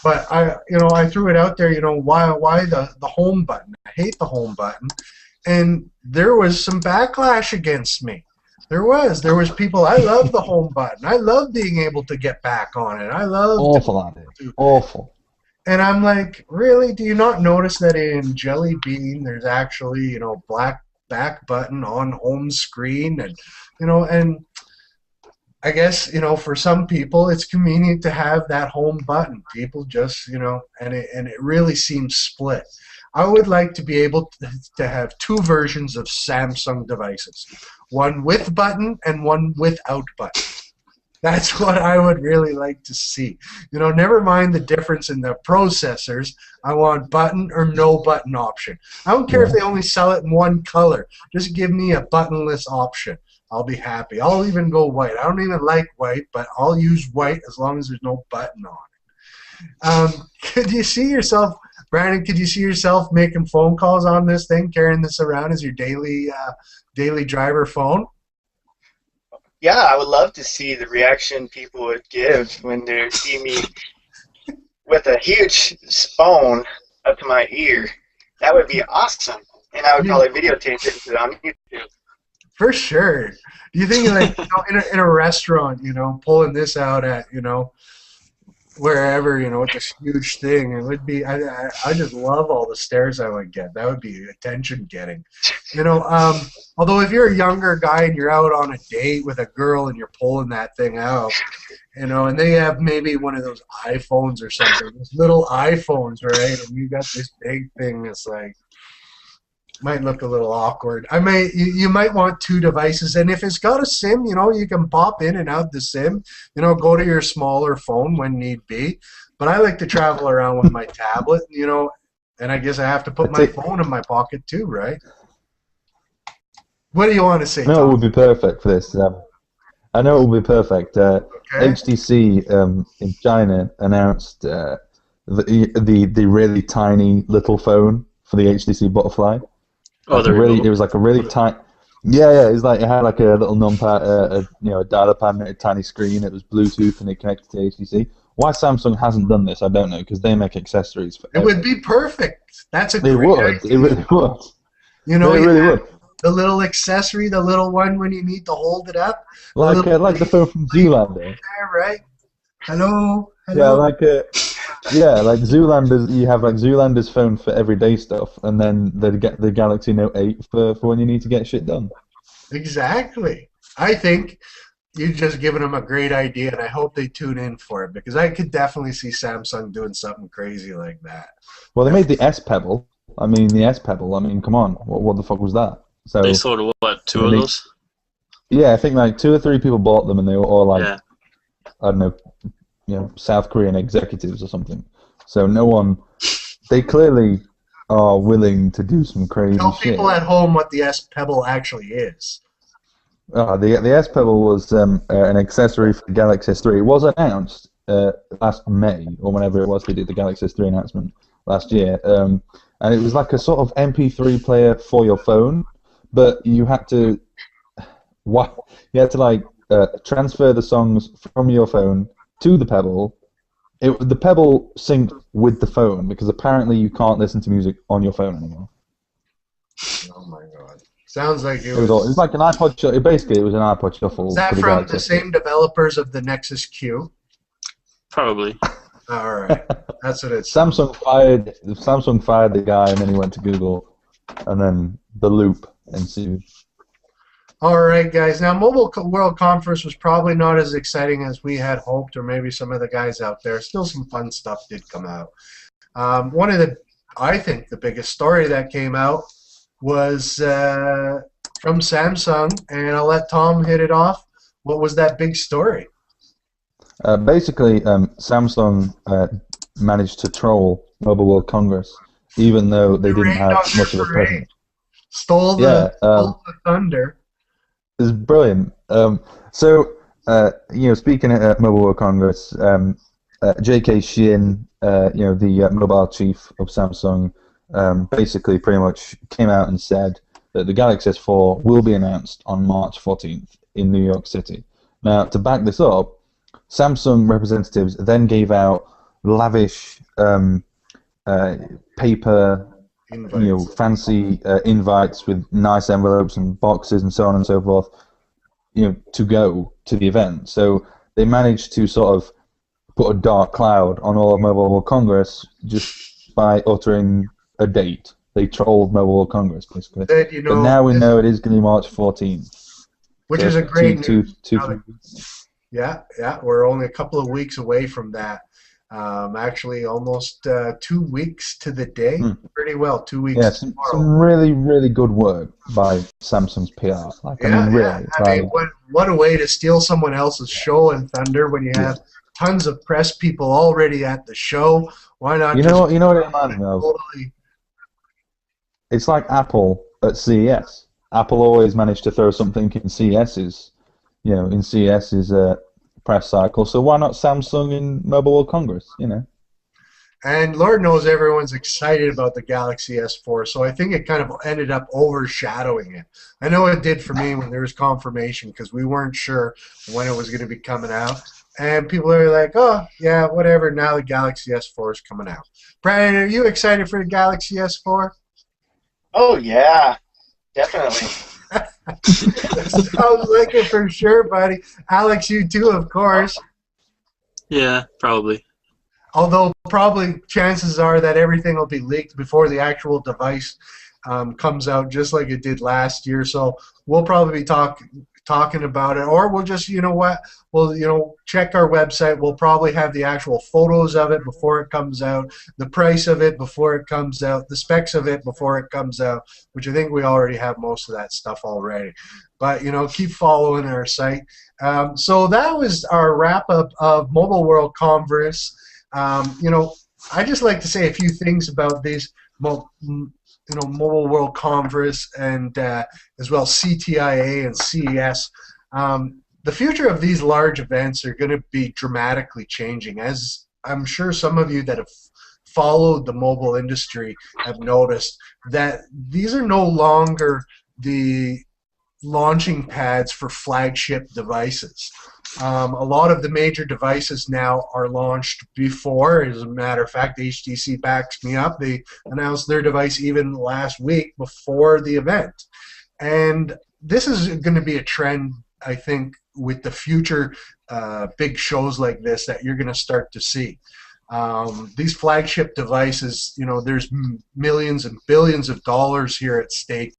But I threw it out there. Why the home button? I hate the home button, and there was some backlash against me. There was people. I love the home button. I love being able to get back on it. I love awful. And I'm like, really? Do you not notice that in Jelly Bean there's actually black back button on home screen, and and I guess for some people it's convenient to have that home button. People just and it really seems split. I would like to be able to have 2 versions of Samsung devices, one with button and one without button. That's what I would really like to see. Never mind the difference in the processors. I want button or no button option. I don't care if they only sell it in one color. Just give me a buttonless option. I'll be happy. I'll even go white. I don't even like white, but I'll use white as long as there's no button on it. Could you see yourself, Brandon, making phone calls on this thing, carrying this around as your daily driver phone? Yeah, I would love to see the reaction people would give when they see me with a huge phone up to my ear. That would be awesome. And I would probably videotape it and put it on YouTube. For sure. Do you think in a restaurant, pulling this out at, wherever, with this huge thing. It would be, I just love all the stares I would get. That would be attention getting. Although if you're a younger guy and you're out on a date with a girl and you're pulling that thing out, and they have maybe one of those iPhones or something, those little iPhones, right? And you got this big thing that's like, might look a little awkward. You might want two devices, and if it's got a SIM, you can pop in and out the SIM. Go to your smaller phone when need be. But I like to travel around with my tablet, and I guess I have to put my phone in my pocket too, right? What do you want to say, No, Tom? it would be perfect for this. I know it would be perfect. Okay. HTC in China announced the really tiny little phone for the HTC Butterfly. Oh, It was like a really tiny. Yeah. It was like it had like a little numpad, a dialer pad, and a tiny screen. It was Bluetooth and it connected to HTC. Why Samsung hasn't done this, I don't know, because they make accessories for. It would be perfect. That's a It great would. idea. It really would. It really would. The little accessory, the little one when you need to hold it up. Like the phone from Zoolander. There, right? Hello. Yeah, like Zoolander's. You have like Zoolander's phone for everyday stuff, and then the Galaxy Note 8 for when you need to get shit done. Exactly. I think you've just given them a great idea, and I hope they tune in for it, because I could definitely see Samsung doing something crazy like that. Well, they made the S Pebble. The S Pebble. Come on, what the fuck was that? So they sold what, two of those? Yeah, I think like 2 or 3 people bought them, and they were all like, yeah. I don't know, South Korean executives or something. So no one. They clearly are willing to do some crazy Tell shit. people at home what the S Pebble actually is. The S Pebble was an accessory for the Galaxy S3. It was announced last May, or whenever it was they did the Galaxy S3 announcement last year. And it was like a sort of MP3 player for your phone, but you had to transfer the songs from your phone to the Pebble. The Pebble synced with the phone, because apparently you can't listen to music on your phone anymore. Oh my god. Sounds like It was like an iPod Shuffle. Basically, it was an iPod Shuffle. Is that for the from Galaxy. the same developers of the Nexus Q? Probably. All right. That's what it's. Samsung fired the guy, and then he went to Google, and then the loop ensued. All right, guys. Now, Mobile World Conference was probably not as exciting as we had hoped, or maybe some of the guys out there. Still, some fun stuff did come out. I think the biggest story that came out was from Samsung, and I'll let Tom hit it off. What was that big story? Basically, Samsung managed to troll Mobile World Congress, even though they didn't have much of a presence. Stole the thunder. It's brilliant. Speaking at Mobile World Congress, J.K. Shin, the mobile chief of Samsung, basically pretty much came out and said that the Galaxy S4 will be announced on March 14th in New York City. Now, to back this up, Samsung representatives then gave out lavish paper, fancy invites with nice envelopes and boxes and so on and so forth, to go to the event. So they managed to sort of put a dark cloud on all of Mobile World Congress just by uttering a date. They trolled Mobile World Congress, basically. But now we know it is going to be March 14th. Which is a great news. Two. Yeah, we're only a couple of weeks away from that. Actually, almost 2 weeks to the day. Pretty well, 2 weeks. Yeah, some really, really good work by Samsung's PR. What a way to steal someone else's show and thunder when you have tons of press people already at the show. Why not? You know what it reminds me of? It's like Apple at CES. Apple always managed to throw something in CES's. In CES's press cycle, so why not Samsung in Mobile World Congress, And Lord knows everyone's excited about the Galaxy S4, so I think it kind of ended up overshadowing it. I know it did for me when there was confirmation, because we weren't sure when it was going to be coming out, and people are like, oh, yeah, whatever, now the Galaxy S4 is coming out. Brian, are you excited for the Galaxy S4? Oh, yeah, definitely. Sounds like it for sure, buddy. Alex, you too, of course. Yeah, probably. although probably chances are that everything will be leaked before the actual device comes out, just like it did last year. So we'll probably be talking about it, or we'll just, you know what, we'll, check our website. We'll probably have the actual photos of it before it comes out, the price of it before it comes out, the specs of it before it comes out, which I think we already have most of that stuff already. But, keep following our site. So that was our wrap-up of Mobile World Congress. I just like to say a few things about these Mobile World Congress and as well CTIA and CES. The future of these large events are going to be dramatically changing, as I'm sure some of you that have followed the mobile industry have noticed, that these are no longer the launching pads for flagship devices. A lot of the major devices now are launched before. As a matter of fact, HTC backs me up. They announced their device even last week before the event. And this is going to be a trend, I think, with the future big shows like this that you're going to start to see. These flagship devices, there's millions and billions of dollars here at stake.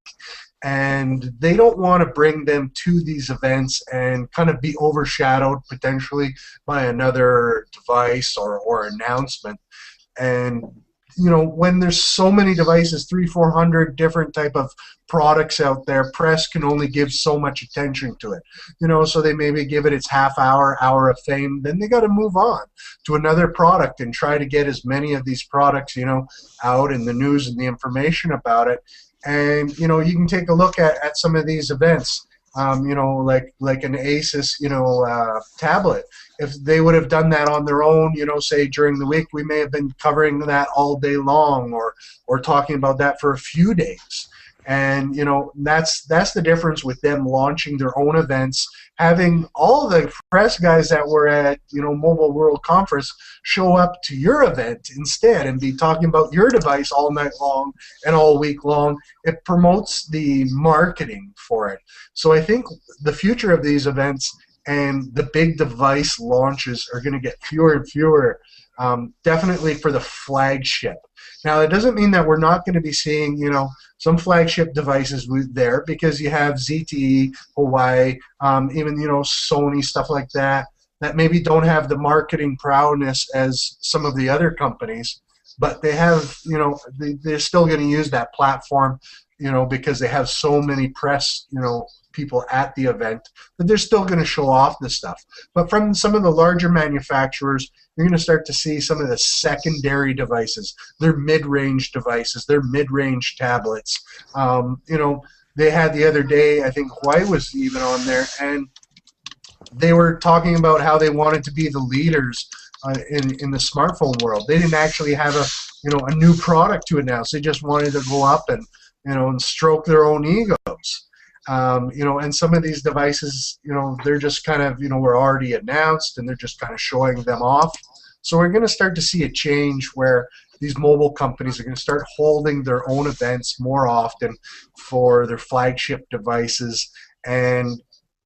And they don't want to bring them to these events and kind of be overshadowed potentially by another device or announcement. And when there's so many devices, 300-400 different type of products out there, press can only give so much attention to it. So they maybe give it its half hour of fame, then they got to move on to another product and try to get as many of these products, out in the news and the information about it. And you can take a look at some of these events, like an Asus, tablet. If they would have done that on their own, say during the week, we may have been covering that all day long, or talking about that for a few days. And that's the difference with them launching their own events, having all the press guys that were at Mobile World Conference show up to your event instead and be talking about your device all night long and all week long. It promotes the marketing for it. So I think the future of these events and the big device launches are going to get fewer and fewer, definitely for the flagship. Now, it doesn't mean that we're not going to be seeing, some flagship devices there, because you have ZTE, Huawei, even, Sony, stuff like that maybe don't have the marketing prowess as some of the other companies, but they have, they're still going to use that platform, because they have so many press, people at the event, that they're still going to show off this stuff. But from some of the larger manufacturers, you're going to start to see some of the secondary devices, their mid-range devices, their mid-range tablets. They had the other day, I think Huawei was even on there, and they were talking about how they wanted to be the leaders in the smartphone world. They didn't actually have a new product to announce. They just wanted to go up and and stroke their own egos. And some of these devices, they're just kind of, were already announced, and they're just kind of showing them off. So we're going to start to see a change where these mobile companies are going to start holding their own events more often for their flagship devices, and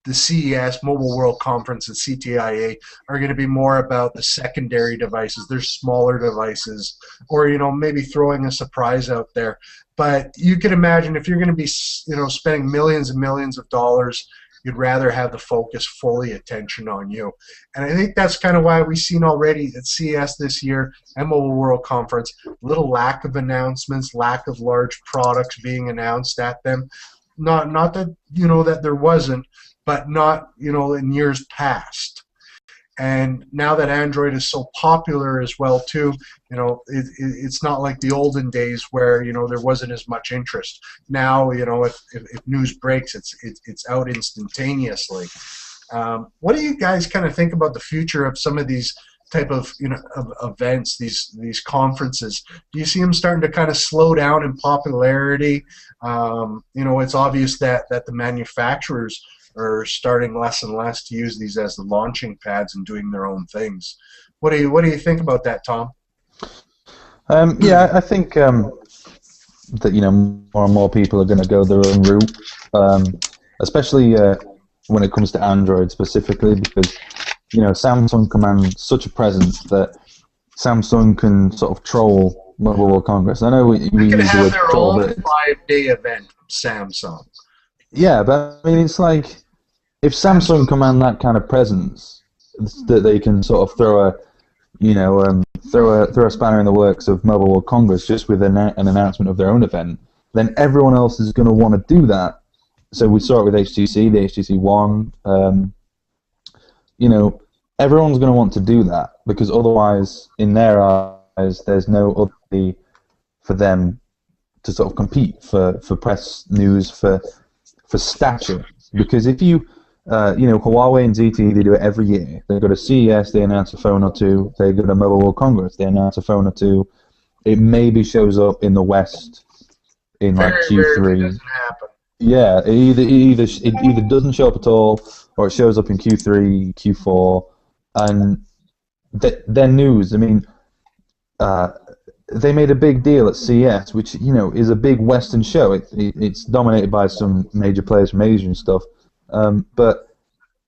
the CES, Mobile World Conference, and CTIA are going to be more about the secondary devices, their smaller devices, or maybe throwing a surprise out there. But you can imagine, if you're going to be spending millions and millions of dollars, you'd rather have the focus fully attention on you. And I think that's kind of why we've seen already at CES this year and Mobile World Conference, little lack of announcements, lack of large products being announced at them. Not that that there wasn't, but not in years past. And now that Android is so popular as well too, it's not like the olden days where there wasn't as much interest. Now if news breaks, it's out instantaneously. What do you guys kind of think about the future of some of these type of of events, these conferences? Do you see them starting to kind of slow down in popularity? It's obvious that the manufacturers are starting less and less to use these as the launching pads and doing their own things. What do you think about that, Tom? Yeah, I think that more and more people are going to go their own route, especially when it comes to Android specifically, because Samsung commands such a presence that Samsung can sort of troll Mobile World Congress. I know we They use could the have word their troll, own but 5-day event, Samsung. yeah, but I mean, it's like if Samsung command that kind of presence that they can sort of throw a, you know, throw a spanner in the works of Mobile World Congress just with an announcement of their own event, then everyone else is going to want to do that. So we saw it with HTC, the HTC One. You know, everyone's going to want to do that because otherwise, in their eyes, there's no other way for them to sort of compete for press news, for stature. Because if you, you know, Huawei and ZTE, they do it every year. They go to CES, they announce a phone or two. They go to Mobile World Congress, they announce a phone or two. It maybe shows up in the West in like Q3. Rarely doesn't happen. Yeah, it either doesn't show up at all, or it shows up in Q3, Q4, and their news. I mean, they made a big deal at CES, which, you know, is a big Western show. It's dominated by some major players from Asia and stuff. But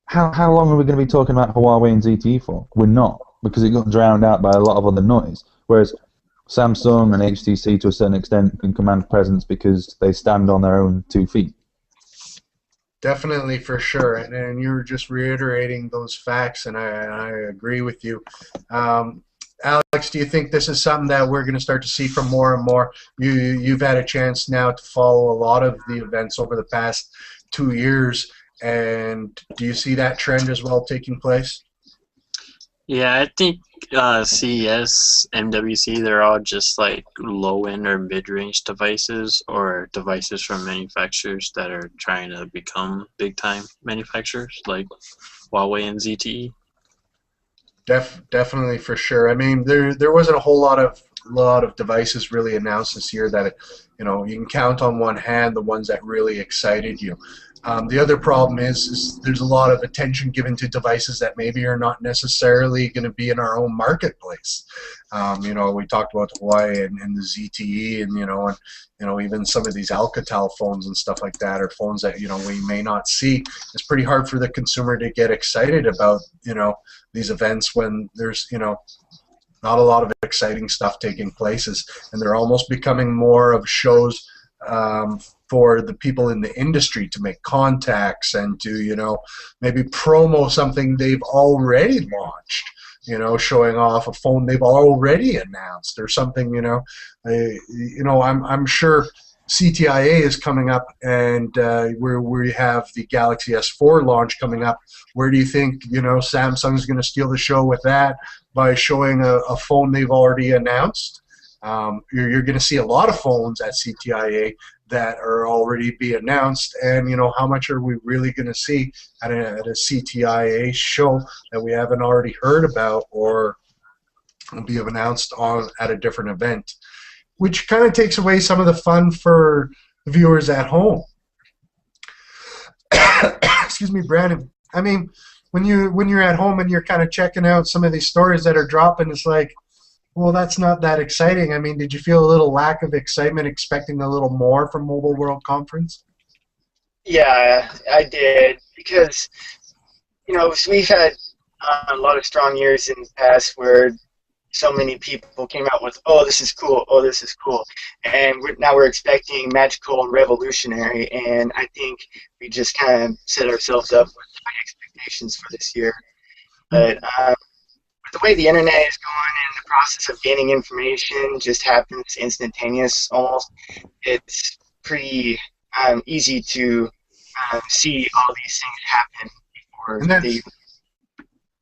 how long are we going to be talking about Huawei and ZTE for? We're not, because it got drowned out by a lot of other noise. Whereas Samsung and HTC, to a certain extent, can command presence because they stand on their own 2 feet. Definitely, for sure, and you're just reiterating those facts, and I agree with you. Alex, do you think this is something that we're going to start to see from more and more? You've had a chance now to follow a lot of the events over the past 2 years, and do you see that trend as well taking place? Yeah, I think CES, MWC, they're all just like low-end or mid-range devices or devices from manufacturers that are trying to become big-time manufacturers like Huawei and ZTE. Definitely, for sure. I mean, there wasn't a whole lot of devices really announced this year that, you know, you can count on one hand the ones that really excited you. The other problem is there's a lot of attention given to devices that maybe are not necessarily going to be in our own marketplace. You know, we talked about Huawei and the ZTE, and you know, even some of these Alcatel phones and stuff like that, or phones that, you know, we may not see. It's pretty hard for the consumer to get excited about, you know, these events when there's, you know, not a lot of exciting stuff taking places, and they're almost becoming more of shows for the people in the industry to make contacts and to, you know, maybe promo something they've already launched, you know, showing off a phone they've already announced or something, you know. I'm sure CTIA is coming up, and where we have the Galaxy S4 launch coming up. Where do you think, you know, Samsung's going to steal the show with that by showing a phone they've already announced? You're going to see a lot of phones at CTIA that are already be announced, and you know, how much are we really going to see at a CTIA show that we haven't already heard about or will be announced at a different event, which kind of takes away some of the fun for the viewers at home. Excuse me, Brandon. I mean, when you're at home and you're kind of checking out some of these stories that are dropping, it's like, well, that's not that exciting. I mean, did you feel a little lack of excitement, expecting a little more from Mobile World Conference? Yeah, I did, because, you know, we've had a lot of strong years in the past where so many people came out with, oh, this is cool, oh, this is cool, and now we're expecting magical and revolutionary, and I think we just kind of set ourselves up with high expectations for this year. But the way the internet is going and the process of gaining information just happens instantaneous almost, it's pretty easy to see all these things happen before they...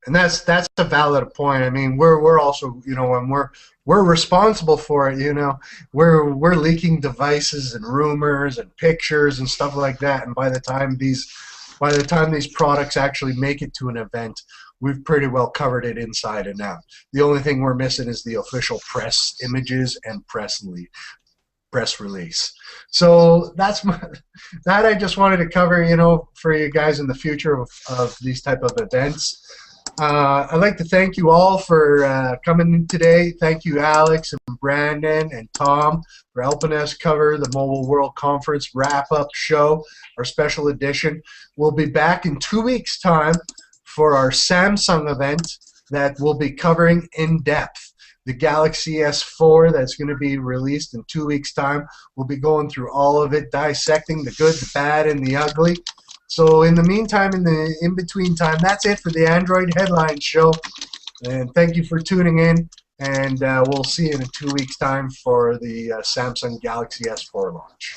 And that's a valid point. I mean, we're also, you know, when we're responsible for it, you know, we're leaking devices and rumors and pictures and stuff like that, and by the time these products actually make it to an event, we've pretty well covered it inside and out. The only thing we're missing is the official press images and press release. So that I just wanted to cover, you know, for you guys in the future of these type of events. I'd like to thank you all for coming in today. Thank you, Alex and Brandon and Tom, for helping us cover the Mobile World Conference wrap-up show, our special edition. We'll be back in 2 weeks' time for our Samsung event that we'll be covering in depth. the Galaxy S4 that's going to be released in 2 weeks' time. We'll be going through all of it, dissecting the good, the bad, and the ugly. So in the meantime, in the in-between time, that's it for the Android Headline Show. And thank you for tuning in. And we'll see you in 2 weeks' time for the Samsung Galaxy S4 launch.